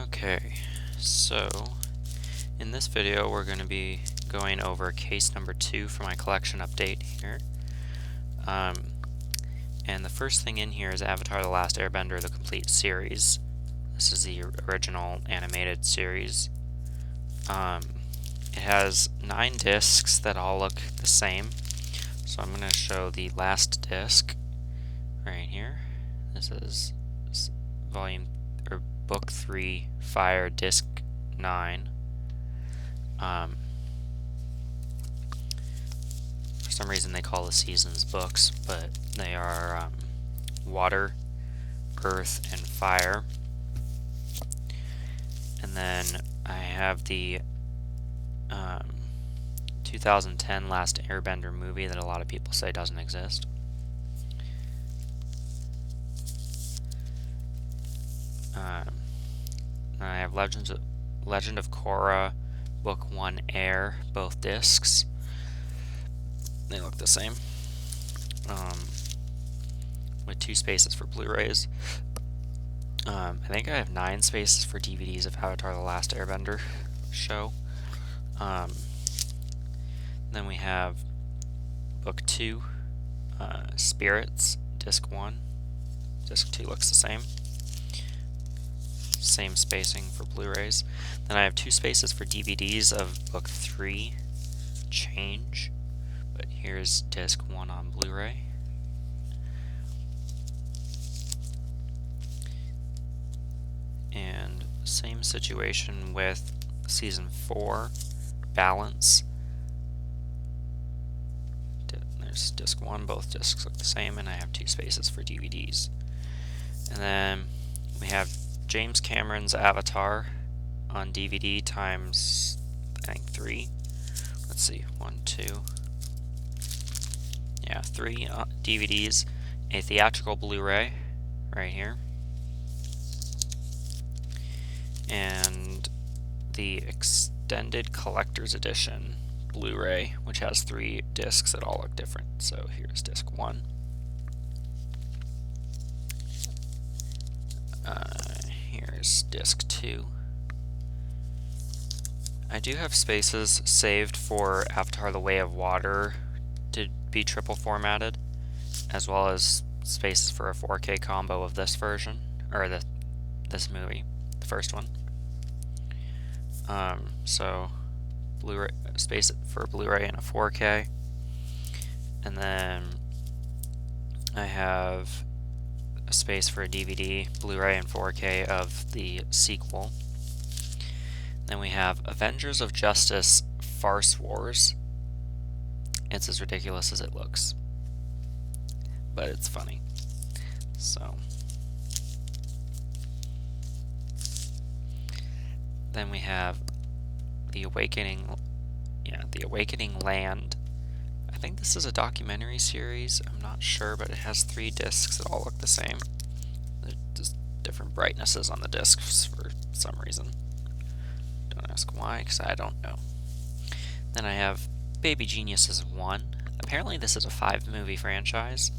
Okay, so in this video we're going to be going over case number 2 for my collection update here. And the first thing in here is Avatar: The Last Airbender, the complete series. This is the original animated series. It has 9 discs that all look the same. So I'm going to show the last disc right here. This is volume or book 3, Fire, disc 9. For some reason they call the seasons books, but they are Water, Earth, and Fire. And then I have the 2010 Last Airbender movie that a lot of people say doesn't exist. I have Legend of Korra, Book 1 Air, both discs. They look the same. With 2 spaces for Blu-rays. I think I have 9 spaces for DVDs of Avatar: The Last Airbender show. Then we have Book 2, Spirits, Disc 1. Disc 2 looks the same. Same spacing for Blu-rays. Then I have 2 spaces for DVDs of Book 3, Change. But here's Disc 1 on Blu-ray. And same situation with Season 4, Balance. There's Disc 1, both discs look the same, and I have 2 spaces for DVDs. And then we have James Cameron's Avatar on DVD times, I think, 3. Let's see, 1, 2. Yeah, 3 DVDs, a theatrical Blu-ray right here, and the extended collector's edition Blu-ray, which has 3 discs that all look different. So here's disc 1. Here's disc 2. I do have spaces saved for Avatar: The Way of Water to be triple formatted, as well as spaces for a 4K combo of this version, or this movie, the first one. So Blu-ray space for Blu-ray and a 4K, and then I have a space for a DVD, Blu-ray, and 4K of the sequel. Then we have Avengers of Justice: Farce Wars. It's as ridiculous as it looks, but it's funny. So then we have The Awakening Land. I think this is a documentary series, I'm not sure, but it has 3 discs that all look the same. There's just different brightnesses on the discs for some reason. Don't ask why, because I don't know. Then I have Baby Geniuses 1. Apparently this is a 5-movie franchise,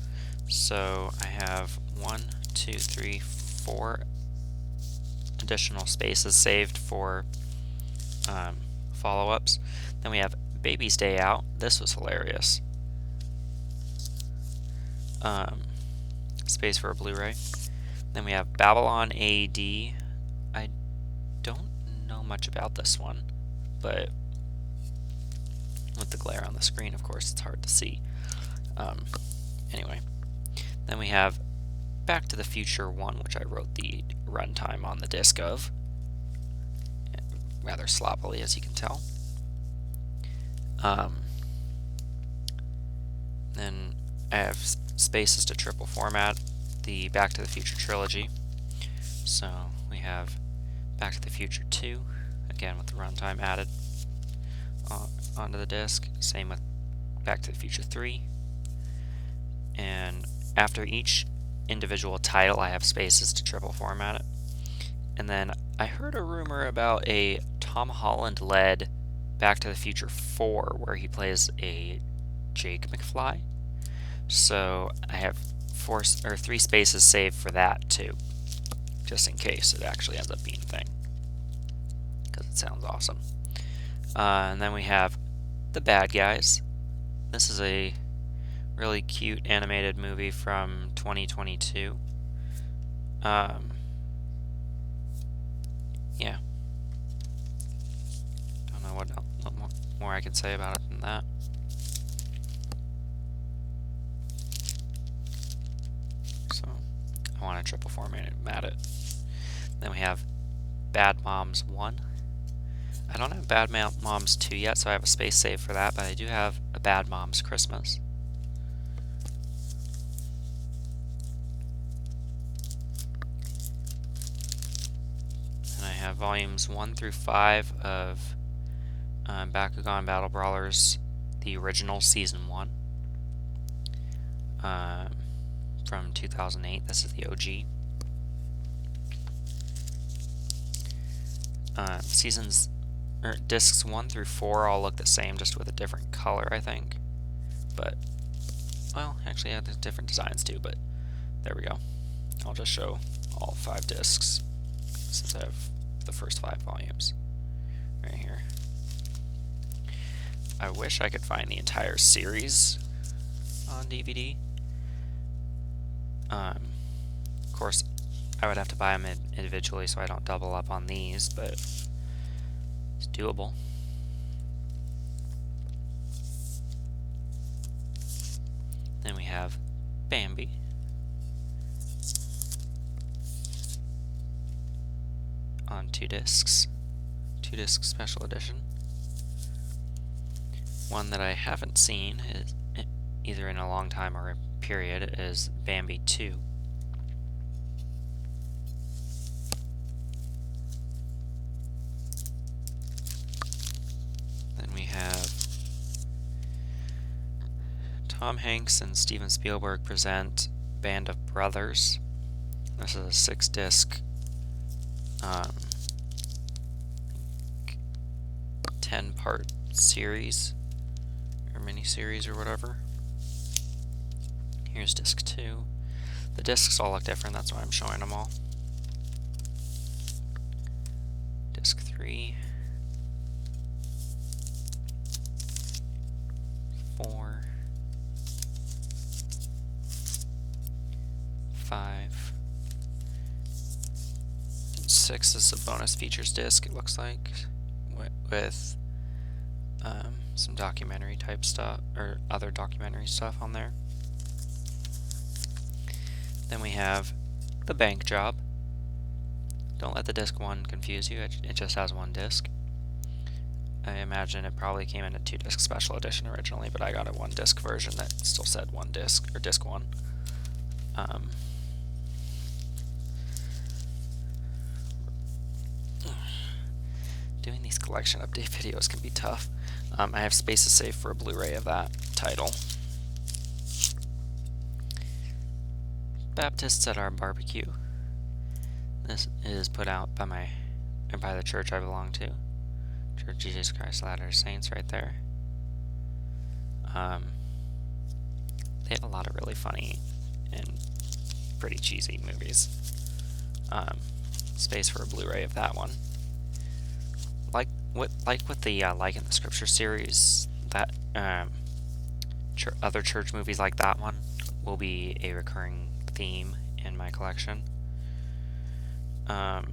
so I have 1, 2, 3, 4 additional spaces saved for follow-ups. Then we have Baby's Day Out. This was hilarious. Space for a Blu-ray. Then we have Babylon AD. I don't know much about this one, but with the glare on the screen, of course, it's hard to see. Anyway, then we have Back to the Future 1, which I wrote the runtime on the disc of, rather sloppily, as you can tell. Then I have spaces to triple format the Back to the Future trilogy. So we have Back to the Future 2, again with the runtime added onto the disc. Same with Back to the Future 3. And after each individual title, I have spaces to triple format it. And then I heard a rumor about a Tom Holland-led Back to the Future 4, where he plays a Jake McFly. So I have 3 spaces saved for that too, just in case it actually ends up being a thing. That sounds awesome. And then we have The Bad Guys. This is a really cute animated movie from 2022. Yeah. Don't know what more I can say about it than that. So, I want to triple format it. Then we have Bad Moms 1. I don't have Bad Moms 2 yet, so I have a space save for that, but I do have a Bad Moms Christmas. And I have volumes 1 through 5 of Bakugan Battle Brawlers, the original Season 1 from 2008. This is the OG. Discs 1 through 4 all look the same, just with a different color, I think. But, well, actually, yeah, there's different designs too, but there we go. I'll just show all 5 discs, since I have the first 5 volumes right here. I wish I could find the entire series on DVD. Of course, I would have to buy them individually so I don't double up on these, but it's doable. Then we have Bambi. On 2 discs. 2-disc special edition. One that I haven't seen, is either in a long time or a period, is Bambi 2. Then we have Tom Hanks and Steven Spielberg present Band of Brothers. This is a 6-disc 10-part series or mini-series or whatever. Here's disc 2. The discs all look different, that's why I'm showing them all. Disc 3, 4, 5, and 6 is a bonus features disc, it looks like, with some documentary type stuff, or other documentary stuff on there. Then we have The Bank Job. Don't let the disc 1 confuse you, it just has 1 disc. I imagine it probably came in a 2-disc special edition originally, but I got a 1-disc version that still said 1 disc, or disc 1. Doing these collection update videos can be tough. I have spaces saved for a Blu-ray of that title. Baptists at Our Barbecue. This is put out by the church I belong to. Church of Jesus Christ of Latter-day Saints right there. They had a lot of really funny and pretty cheesy movies. Space for a Blu-ray of that one. Like with the Like in the Scripture series, that other church movies like that one will be a recurring theme in my collection. Then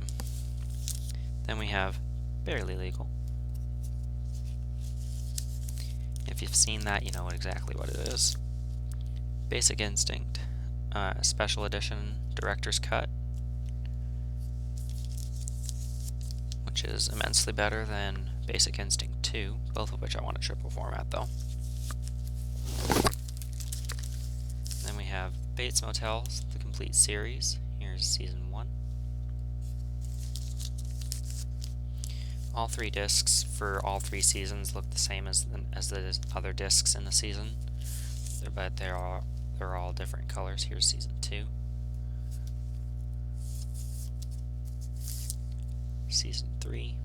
we have Barely Legal. If you've seen that, you know exactly what it is. Basic Instinct, Special Edition Director's Cut, which is immensely better than Basic Instinct 2, both of which I want to triple format though. Then we have Bates Motel, the complete series. Here's Season 1. All 3 discs for all 3 seasons look the same as the other discs in the season, but they're all different colors. Here's Season 2. Season 3.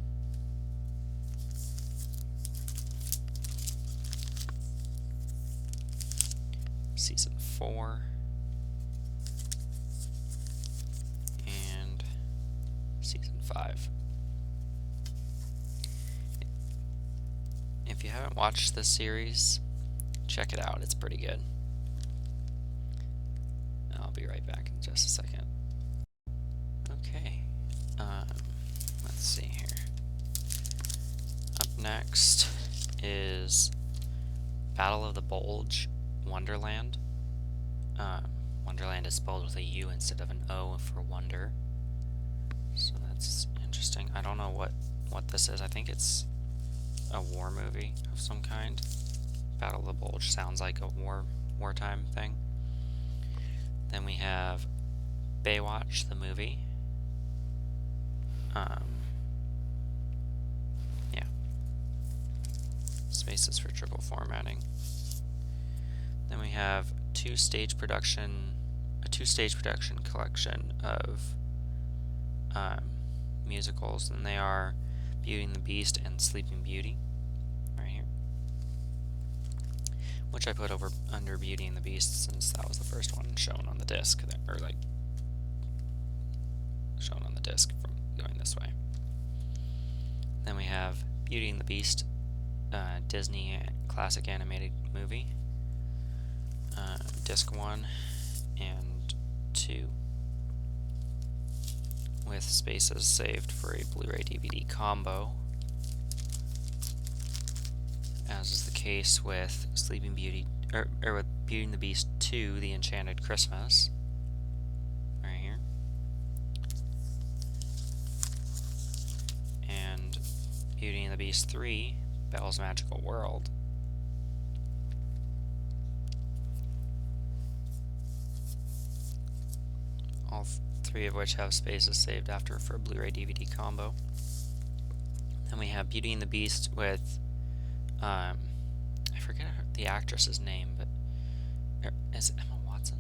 Season 4. And Season 5. If you haven't watched this series, check it out. It's pretty good. I'll be right back in just a second. Okay. Let's see here. Up next is Battle of the Bulge Wonderland. Wonderland is spelled with a U instead of an O for wonder. So that's interesting. I don't know what this is. I think it's a war movie of some kind. Battle of the Bulge sounds like a wartime thing. Then we have Baywatch the movie. Yeah. Spaces for triple formatting. Then we have a two-stage production collection of musicals, and they are Beauty and the Beast and Sleeping Beauty, right here. Which I put over under Beauty and the Beast since that was the first one shown on the disc, or like shown on the disc from going this way. Then we have Beauty and the Beast, Disney classic animated movie, disc 1 and 2, with spaces saved for a Blu-ray DVD combo, as is the case with Sleeping Beauty, or with Beauty and the Beast 2, The Enchanted Christmas, right here, and Beauty and the Beast 3, Belle's Magical World. All three of which have spaces saved after for a Blu-ray DVD combo. Then we have Beauty and the Beast with, I forget the actress's name, but is it Emma Watson?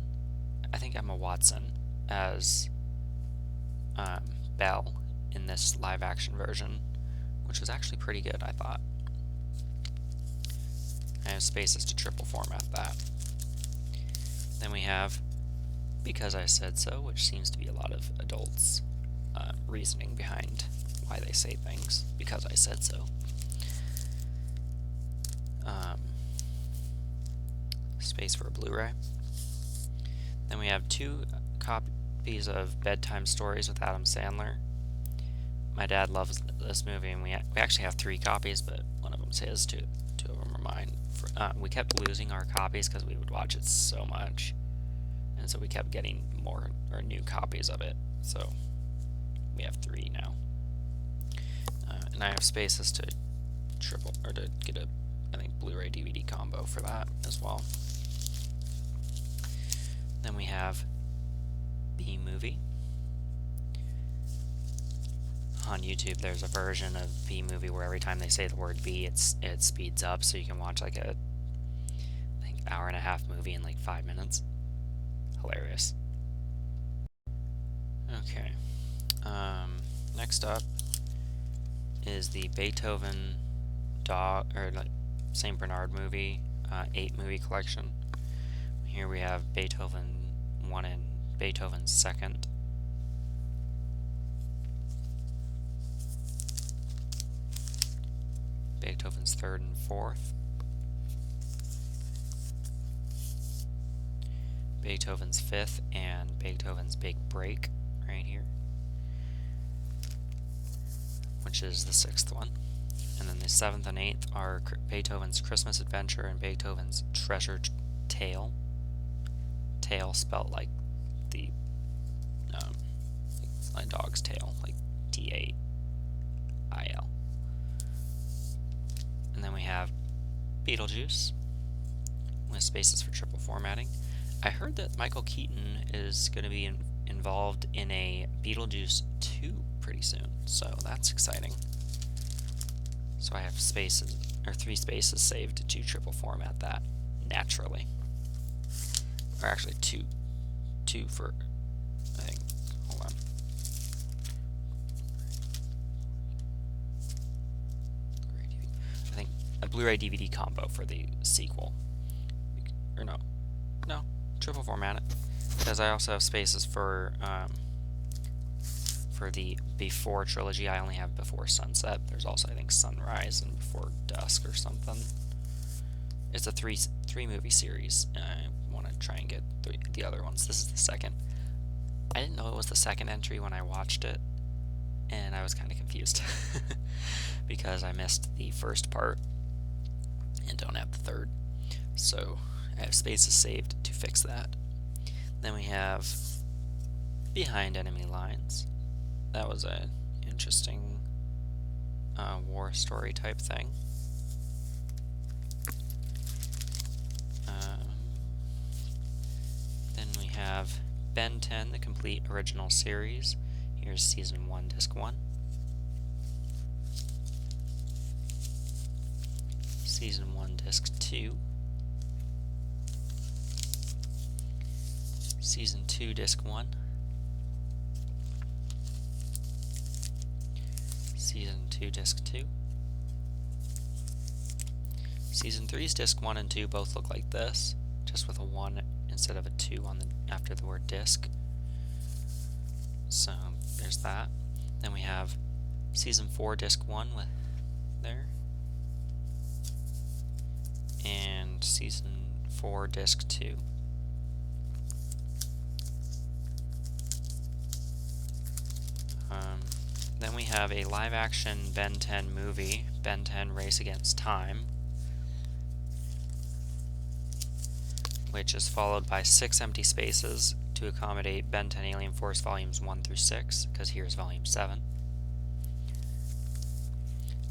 I think Emma Watson as Belle in this live-action version, which was actually pretty good, I thought. I have spaces to triple format that. Then we have Because I Said So, which seems to be a lot of adults' reasoning behind why they say things. Because I said so. Space for a Blu-ray. Then we have 2 copies of Bedtime Stories with Adam Sandler. My dad loves this movie, and we actually have 3 copies, but one of them's his, 2 of them are mine. We kept losing our copies because we would watch it so much, and so we kept getting more or new copies of it. So we have 3 now, and I have spaces to get a, I think, Blu-ray DVD combo for that as well. Then we have B-Movie. On YouTube, there's a version of B-Movie where every time they say the word B, it speeds up, so you can watch like a, I think, hour-and-a-half movie in like 5 minutes. Hilarious. Okay. Next up is the Beethoven St. Bernard movie 8 movie collection. Here we have Beethoven 1 and Beethoven 2nd. Beethoven's 3rd and 4th. Beethoven's 5th and Beethoven's Big Break right here, which is the 6th one. And then the 7th and 8th are Beethoven's Christmas Adventure and Beethoven's Treasure Tale. Tail spelled like the a dog's tail, like T-A-I-L. And then we have Beetlejuice with spaces for triple formatting. I heard that Michael Keaton is going to be involved in a Beetlejuice 2 pretty soon, so that's exciting. So I have spaces, or 3 spaces saved to triple format that naturally. Or actually 2 for, I think, hold on. I think a Blu-ray DVD combo for the sequel. Or no, triple format it. Because I also have spaces for for the Before trilogy. I only have Before Sunset. There's also, I think, Sunrise and Before Dusk or something. It's a three movie series, and I want to try and get the other ones. This is the second. I didn't know it was the second entry when I watched it, and I was kind of confused because I missed the first part and don't have the third. So I have spaces saved to fix that. Then we have Behind Enemy Lines. That was an interesting war story type thing. Then we have Ben 10, the complete original series. Here's Season 1, Disc 1. Season 1, Disc 2. Season 2, Disc 1. Season 2, Disc 2. Season 3's Disc 1 and 2 both look like this, just with a 1 instead of a 2 on after the word disc. So there's that. Then we have Season 4, Disc 1 with there. And Season 4, Disc 2. Then we have a live-action Ben 10 movie, Ben 10 Race Against Time, which is followed by 6 empty spaces to accommodate Ben 10 Alien Force Volumes 1 through 6, because here's Volume 7.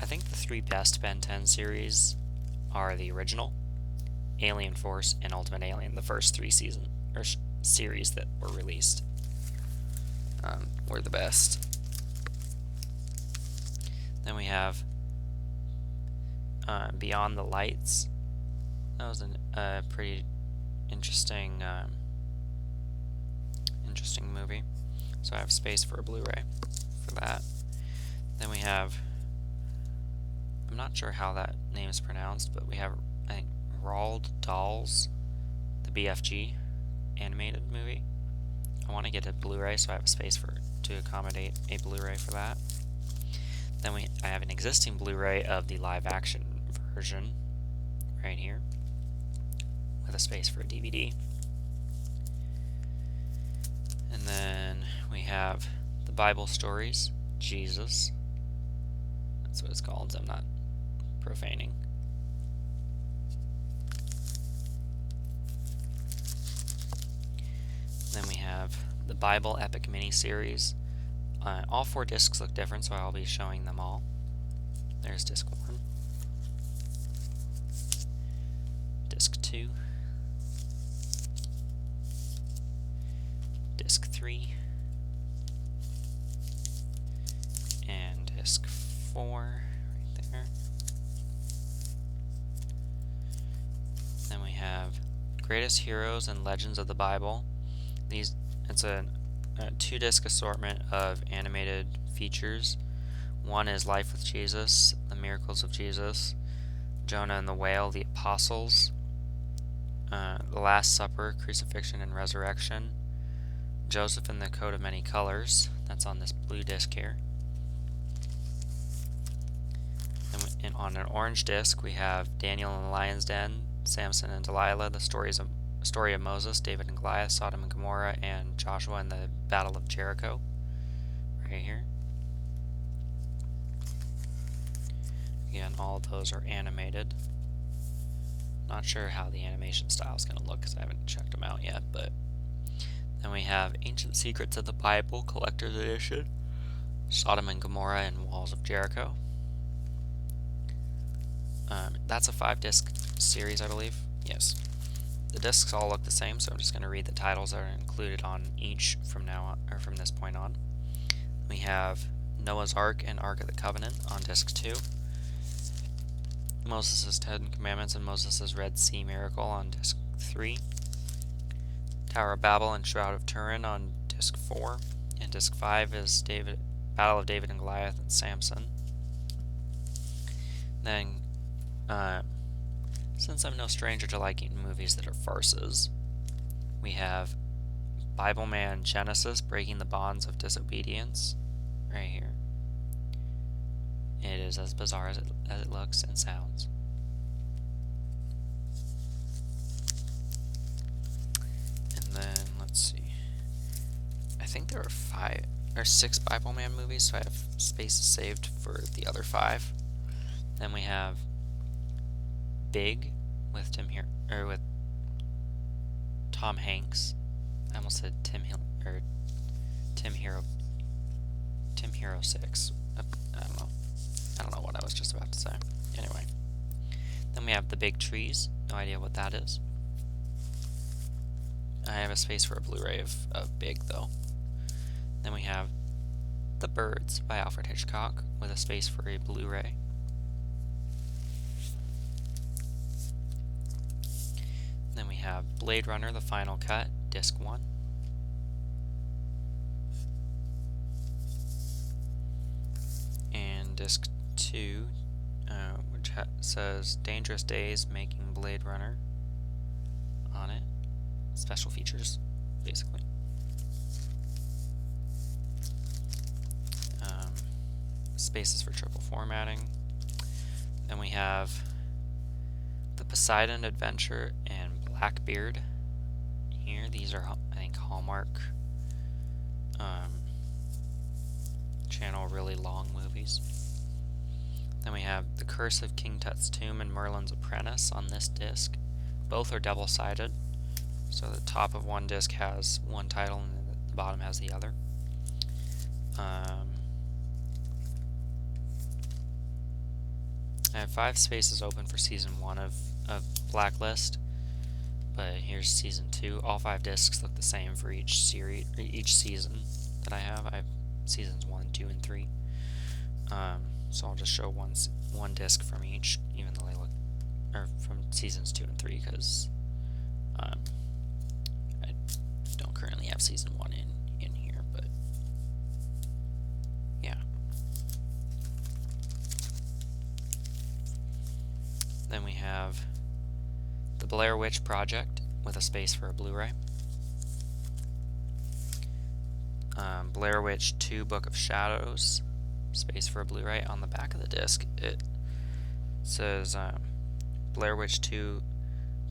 I think the 3 best Ben 10 series are the original, Alien Force, and Ultimate Alien, the first 3 series that were released were the best. Then we have Beyond the Lights. That was a pretty interesting movie. So I have space for a Blu-ray for that. Then we have, I'm not sure how that name is pronounced, but we have, I think, Roald Dahl's the BFG animated movie. I want to get a Blu-ray, so I have a space to accommodate a Blu-ray for that. Then I have an existing Blu-ray of the live-action version right here with a space for a DVD. And then we have the Bible stories, Jesus. That's what it's called, so I'm not profaning. Then we have the Bible Epic Mini-Series. All 4 discs look different, so I'll be showing them all. There's disc 1, disc 2, disc 3, and disc 4 right there. Then we have Greatest Heroes and Legends of the Bible. It's a 2-disc assortment of animated features. One is Life with Jesus, The Miracles of Jesus, Jonah and the Whale, The Apostles, The Last Supper, Crucifixion and Resurrection, Joseph and the Coat of Many Colors. That's on this blue disc here. And on an orange disc we have Daniel and the Lion's Den, Samson and Delilah, the story of Moses, David and Goliath, Sodom and Gomorrah, and Joshua and the Battle of Jericho, right here. Again, all of those are animated. Not sure how the animation style is going to look because I haven't checked them out yet, but then we have Ancient Secrets of the Bible Collector's Edition, Sodom and Gomorrah, and Walls of Jericho. That's a 5-disc series, I believe. Yes. The discs all look the same, so I'm just going to read the titles that are included on each from this point on. We have Noah's Ark and Ark of the Covenant on disc 2. Moses' 10 Commandments and Moses' Red Sea Miracle on disc 3. Tower of Babel and Shroud of Turin on disc 4. And disc 5 is Battle of David and Goliath and Samson. Then, since I'm no stranger to liking movies that are farces, we have Bible Man Genesis, Breaking the Bonds of Disobedience. is as bizarre as it looks and sounds. And then, let's see. I think there are 5 or 6 Bible Man movies, so I have spaces saved for the other 5. Then we have Big with with Tom Hanks. I almost said Tim Hero 6. I don't know what I was just about to say. Anyway. Then we have The Big Trees. No idea what that is. I have a space for a Blu-ray of Big, though. Then we have The Birds by Alfred Hitchcock with a space for a Blu-ray. Then we have Blade Runner, The Final Cut, Disc 1. And Disc 2, which says Dangerous Days Making Blade Runner on it. Special features, basically. Spaces for triple formatting. Then we have The Poseidon Adventure and Blackbeard here. These are, I think, Hallmark Channel really long movies. Then we have The Curse of King Tut's Tomb and Merlin's Apprentice on this disc. Both are double-sided, so the top of one disc has one title and the bottom has the other. I have 5 spaces open for Season 1 of Blacklist, but here's Season 2. All 5 discs look the same for each season that I have. I have Seasons 1, 2, and 3. So I'll just show one disc from each, even though they look, or from Seasons 2 and 3, because I don't currently have Season 1 in here, but yeah. Then we have The Blair Witch Project with a space for a Blu-ray. Blair Witch 2 Book of Shadows, space for a Blu-ray. On the back of the disc it says Blair Witch 2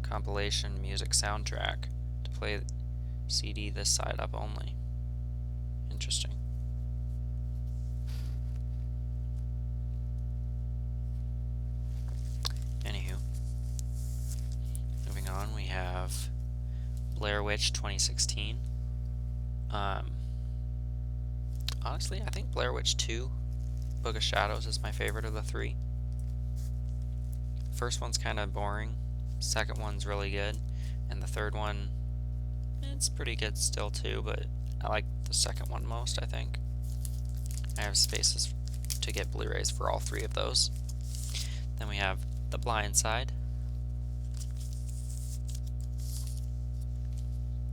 compilation music soundtrack to play CD this side up only. Interesting. Anywho, moving on, we have Blair Witch 2016. Honestly, I think Blair Witch 2 Book of Shadows is my favorite of the 3. First one's kind of boring, second one's really good, and the third one, it's pretty good still too, but I like the second one most, I think. I have spaces to get Blu-rays for all 3 of those. Then we have The Blind Side,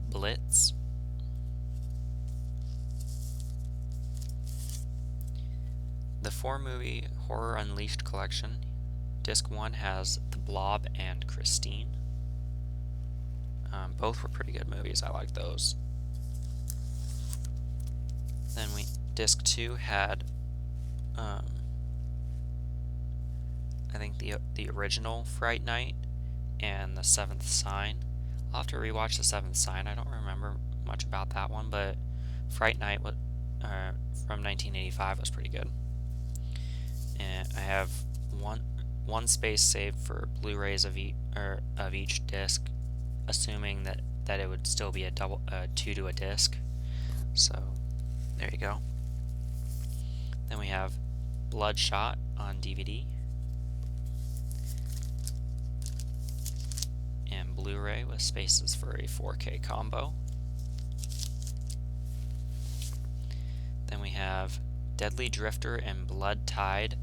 Blitz, the 4-movie Horror Unleashed collection. Disc 1 has The Blob and Christine. Both were pretty good movies. I like those. Then Disc 2 had I think the original Fright Night and The Seventh Sign. I'll have to rewatch The Seventh Sign. I don't remember much about that one, but Fright Night from 1985 was pretty good. And I have one space saved for Blu-rays of each disc, assuming that it would still be a 2 to a disc. So there you go. Then we have Bloodshot on DVD and Blu-ray with spaces for a 4K combo. Then we have Deadly Drifter and Blood Tide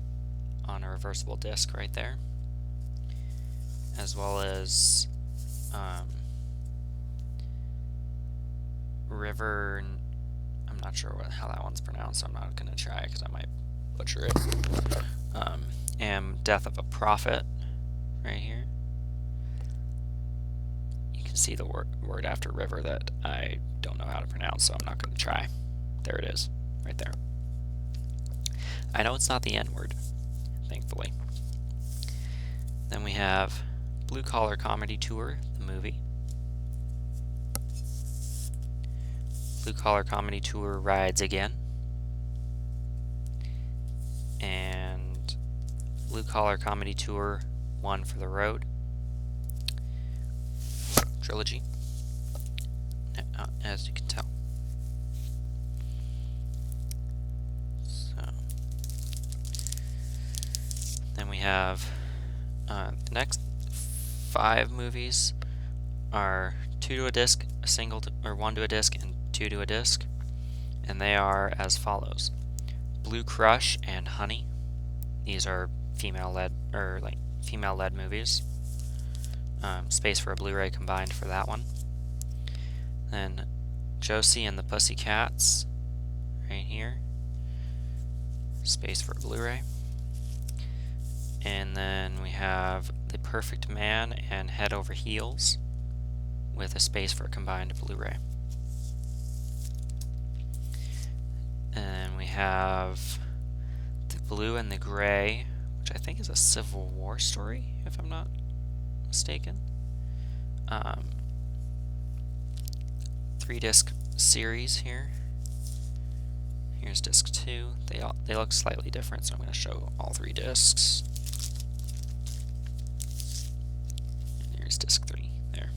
on a reversible disc right there, as well as River. I'm not sure how that one's pronounced, so I'm not going to try because I might butcher it. And Death of a Prophet right here. You can see the word after River that I don't know how to pronounce, so I'm not going to try. There it is, right there. I know it's not the N-word. thankfully. Then we have Blue Collar Comedy Tour, the movie. Blue Collar Comedy Tour rides again. And Blue Collar Comedy Tour, One for the Road trilogy, as you can tell. So then we have the next 5 movies are 2 to a disc, a single to, or 1 to a disc, and 2 to a disc, and they are as follows: Blue Crush and Honey. These are female-led movies. Space for a Blu-ray combined for that one. Then Josie and the Pussycats, right here. Space for a Blu-ray. And then we have The Perfect Man and Head Over Heels, with a space for a combined Blu-ray. And we have The Blue and the Gray, which I think is a Civil War story, if I'm not mistaken. 3-disc series here. Here's disc 2. They look slightly different, so I'm going to show all 3 discs. And here's disc 3 there.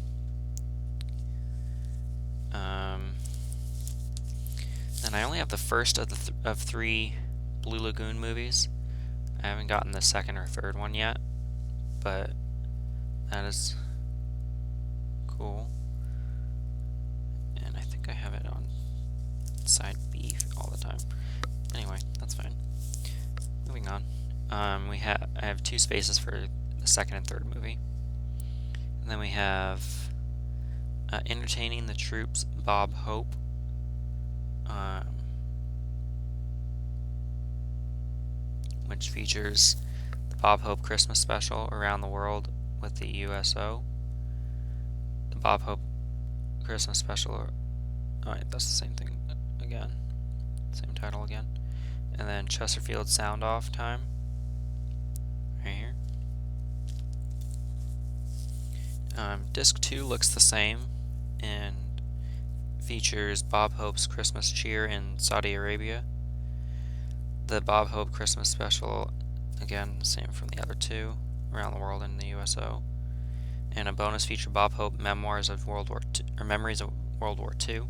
And I only have the first of 3 Blue Lagoon movies. I haven't gotten the second or third one yet, but that is cool. And I think I have it on side B all the time. Anyway, that's fine. Moving on. I have 2 spaces for the second and third movie. And then we have Entertaining the Troops, Bob Hope. Which features the Bob Hope Christmas special, Around the World with the USO. The Bob Hope Christmas special, alright, that's the same thing again. Same title again. And then Chesterfield Sound Off Time, right here. Disc 2 looks the same and features Bob Hope's Christmas Cheer in Saudi Arabia. The Bob Hope Christmas special, again, same from the other 2, Around the World in the USO. And a bonus feature, Bob Hope Memoirs of World War II, or Memories of World War II.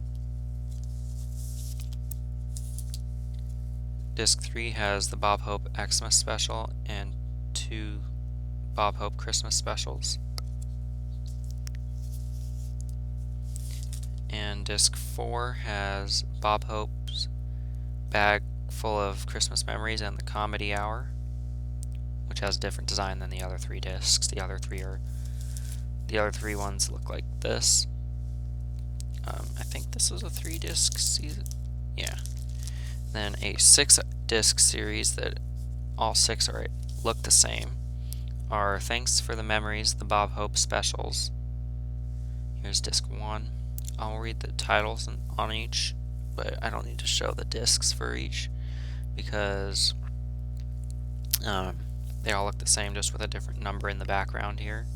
Disc 3 has the Bob Hope Xmas special and 2 Bob Hope Christmas specials. And disc 4 has Bob Hope's Bag Full of Christmas Memories and the Comedy Hour, which has a different design than the other 3 discs. The other 3 ones look like this. I think this is a 3-disc season. Yeah. Then a 6-disc series that all 6 look the same are Thanks for the Memories, the Bob Hope specials. Here's disc 1. I'll read the titles on each, but I don't need to show the discs for each because they all look the same, just with a different number in the background here.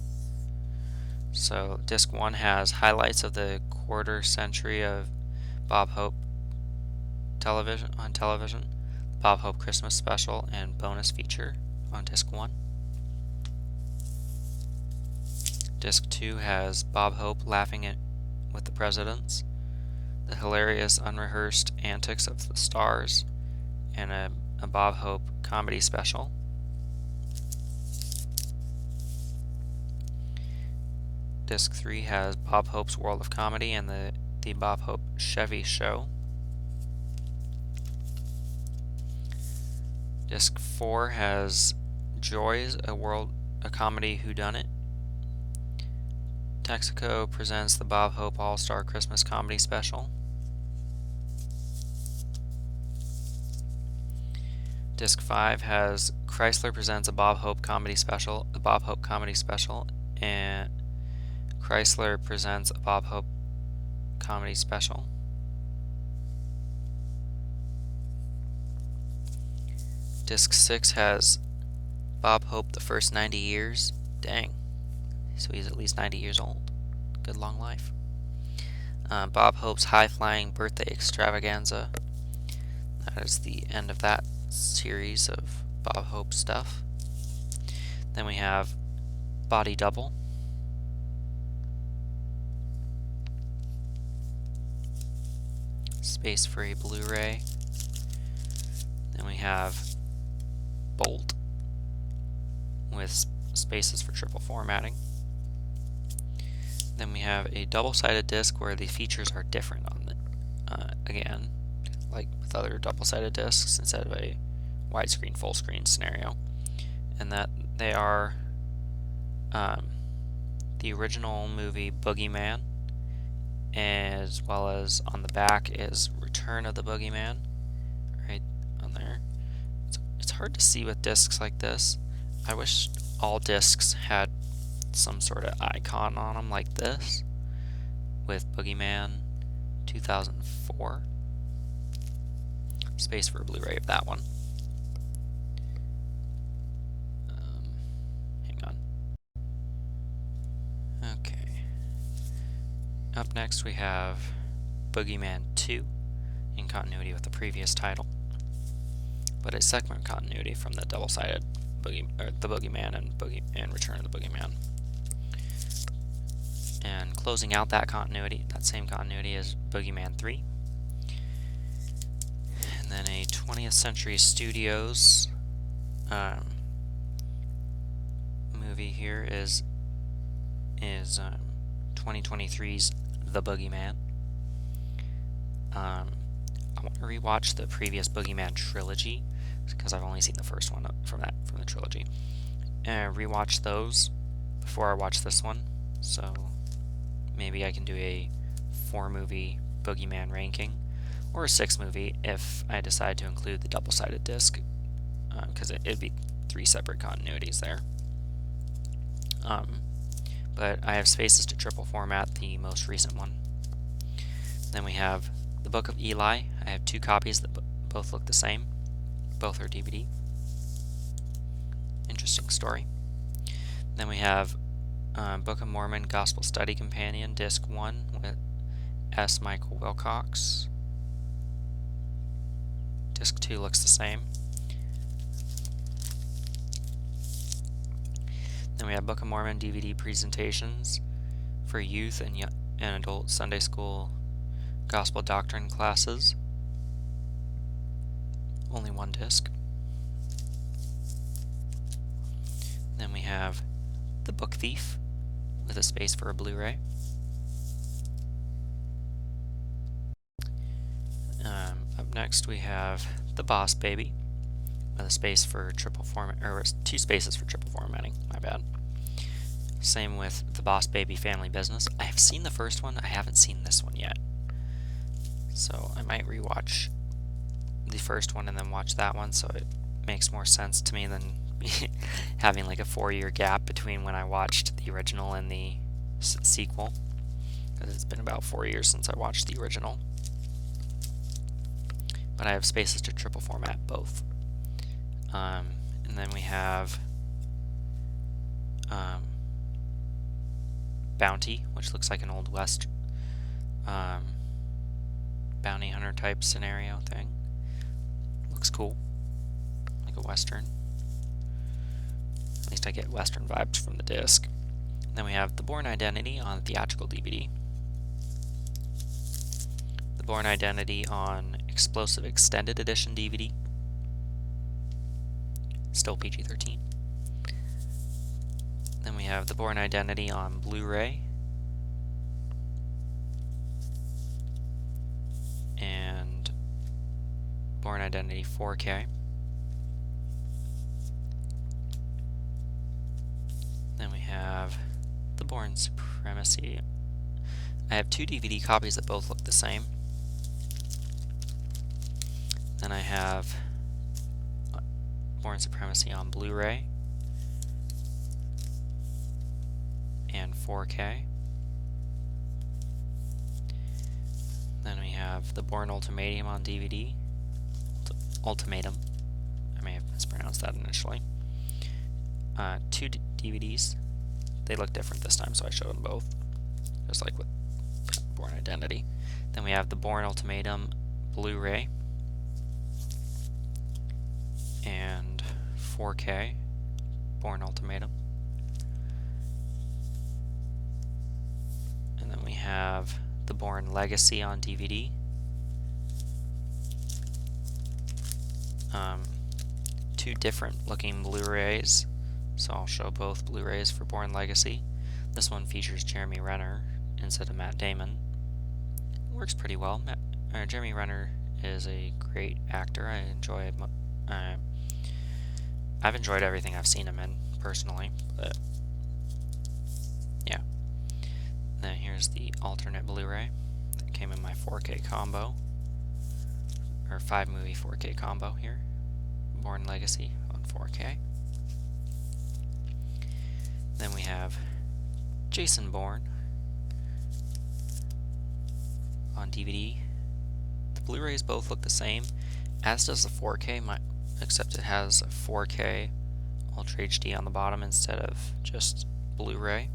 So disc 1 has highlights of the quarter century of Bob Hope television, Bob Hope Christmas special, and bonus feature on disc 1. Disc 2 has Bob Hope laughing with the presidents, the hilarious unrehearsed antics of the stars, and a Bob Hope comedy special. Disc 3 has Bob Hope's World of Comedy and the Bob Hope Chevy Show. Disc 4 has Joys, a comedy whodunit. Texaco presents the Bob Hope All-Star Christmas Comedy Special. Disc 5 has Chrysler presents a Bob Hope Comedy Special, and Chrysler presents a Bob Hope Comedy Special. Disc 6 has Bob Hope, the first 90 years. Dang. So he's at least 90 years old. Good long life. Bob Hope's high-flying birthday extravaganza. That is the end of that series of Bob Hope stuff. Then we have Body Double. Space for a Blu-ray. Then we have Bolt with spaces for triple formatting. Then we have a double-sided disc where the features are different on the again, like with other double-sided discs, instead of a widescreen full screen scenario, and that they are the original movie Boogeyman, as well as on the back is Return of the Boogeyman, right on there. It's hard to see with discs like this. I wish all discs had some sort of icon on them like this, with Boogeyman 2004. Space for a Blu-ray of that one. Hang on. Okay. Up next we have Boogeyman 2 in continuity with the previous title, but a segment continuity from the double-sided the Boogeyman and Return of the Boogeyman. And closing out that continuity, that same continuity, is Boogeyman 3. And then a 20th Century Studios movie here is 2023's The Boogeyman. I want to rewatch the previous Boogeyman trilogy because I've only seen the first one from the trilogy, and rewatch those before I watch this one. So maybe I can do a 4-movie Boogeyman ranking, or a 6-movie if I decide to include the double-sided disc, because it'd be 3 separate continuities there. But I have spaces to triple format the most recent one. Then we have the Book of Eli. I have 2 copies that both look the same. Both are DVD. Interesting story. Then we have Book of Mormon Gospel Study Companion, Disc 1 with S. Michael Wilcox. Disc 2 looks the same. Then we have Book of Mormon DVD presentations for youth and adult Sunday school gospel doctrine classes. Only 1 disc. Then we have The Book Thief with a space for a Blu-ray. Up next we have The Boss Baby with a space for triple format, or 2 spaces for triple formatting. My bad. Same with The Boss Baby Family Business. I have seen the first one. I haven't seen this one yet, so I might rewatch the first one and then watch that one, so it makes more sense to me than having like a 4-year gap between when I watched the original and the sequel, because it's been about 4 years since I watched the original. But I have spaces to triple format both. And then we have Bounty, which looks like an Old West bounty hunter type scenario thing. Looks cool, like a Western. At least I get Western vibes from the disc. Then we have The Bourne Identity on theatrical DVD. The Bourne Identity on Explosive Extended Edition DVD. Still PG-13. Then we have The Bourne Identity on Blu-ray. And Bourne Identity 4K. Then we have The Bourne Supremacy. I have 2 DVD copies that both look the same. Then I have Bourne Supremacy on Blu-ray and 4K. Then we have The Bourne Ultimatum on DVD. Ultimatum. I may have mispronounced that initially. two DVDs. They look different this time, so I showed them both, just like with Bourne Identity. Then we have the Bourne Ultimatum Blu-ray and 4K Bourne Ultimatum. And then we have the Bourne Legacy on DVD. Two different looking Blu-rays, so I'll show both Blu-rays for Bourne Legacy. This one features Jeremy Renner instead of Matt Damon. Works pretty well. Jeremy Renner is a great actor. I've enjoyed everything I've seen him in personally, but yeah. Then here's the alternate Blu-ray that came in my 4K combo, or 5-movie 4K combo here. Bourne Legacy on 4K. Then we have Jason Bourne on DVD. The Blu-rays both look the same, as does the 4K, except it has a 4K Ultra HD on the bottom instead of just Blu-ray.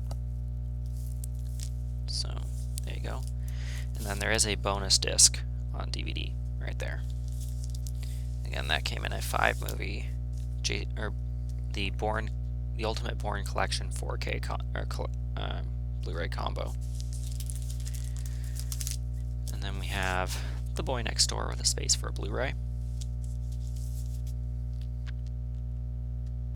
So there you go. And then there is a bonus disc on DVD right there. Again, that came in a 5-movie, the Ultimate Bourne Collection 4K Blu-ray combo. And then we have The Boy Next Door with a space for a Blu-ray.